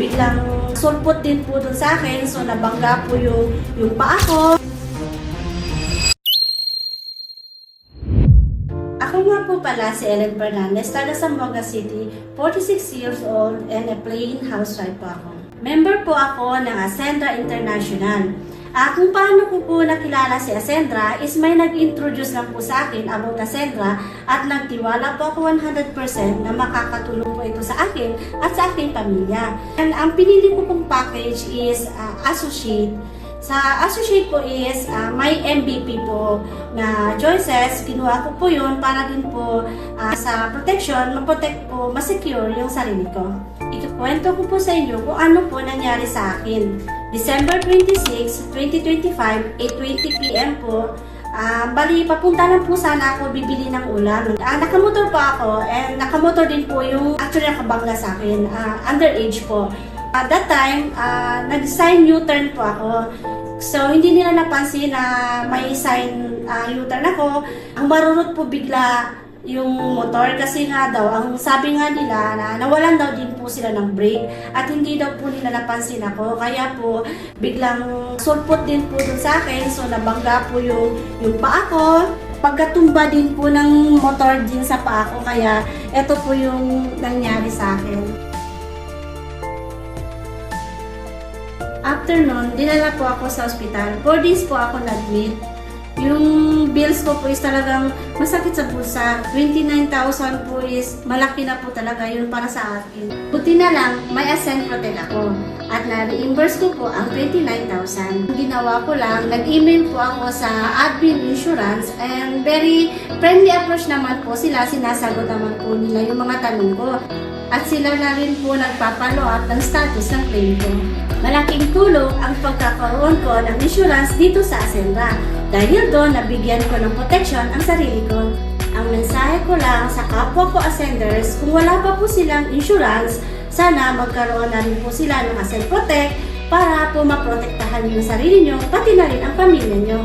biglang sulpot din po dun sa akin, so nabangga po yung paa ko. Ako nga po pala si Ellen Fernandez, taga Zamboanga City, 46 years old and a plain housewife po ako. Member po ako ng Ascendra International. Kung paano ko po nakilala si Ascendra is may nag-introduce lang po sa akin about Ascendra at nagtiwala po ako 100% na makakatulong po ito sa akin at sa aking pamilya. And ang pinili ko pong package is Associate. Sa Associate po is may MVP po na choices. Kinuha ko po yun para din po sa protection, ma-protect po, ma-secure yung sarili ko. Ikukwento ko po sa inyo kung ano po nangyari sa akin. December 26, 2025, 8:20 PM po. Bali, papunta lang po sana ako bibili ng ulam. Nakamotor po ako and nakamotor din po yung actually nakabangga sa akin. Underage po. At that time, nag-sign U-turn po ako. So, hindi nila napansin na may sign U-turn ako. Ang marurot po bigla yung motor kasi nga daw, ang sabi nga nila na nawalan daw din po sila ng brake at hindi daw po nila napansin ako. Kaya po, biglang sulpot din po dun sa akin. So, nabangga po yung paa ko. Pagkatumba din po ng motor din sa paa ko. Kaya, ito po yung nangyari sa akin. After nun, dinala po ako sa ospital. 4 days po ako na-admit. Yung bills ko po is talagang masakit sa bulsa. 29,000 po is malaki na po talaga yun para sa akin. Buti na lang, may Ascend Protect ako. At na-reimburse ko po ang 29,000. Ginawa ko lang, nag-email po ako sa Admin Insurance and very friendly approach naman po sila. Sinasagot naman po nila yung mga tanong ko. At sila na rin po nagpapalo up ng status ng claim ko. Malaking tulong ang pagkakaroon ko ng insurance dito sa Ascendra. Dahil doon, nabigyan ko ng protection ang sarili ko. Ang mensahe ko lang sa kapwa ko Ascenders, kung wala pa po silang insurance, sana magkaroon na rin po sila ng Ascend Protect para po maprotektahan yung sarili nyo, pati na rin ang pamilya nyo.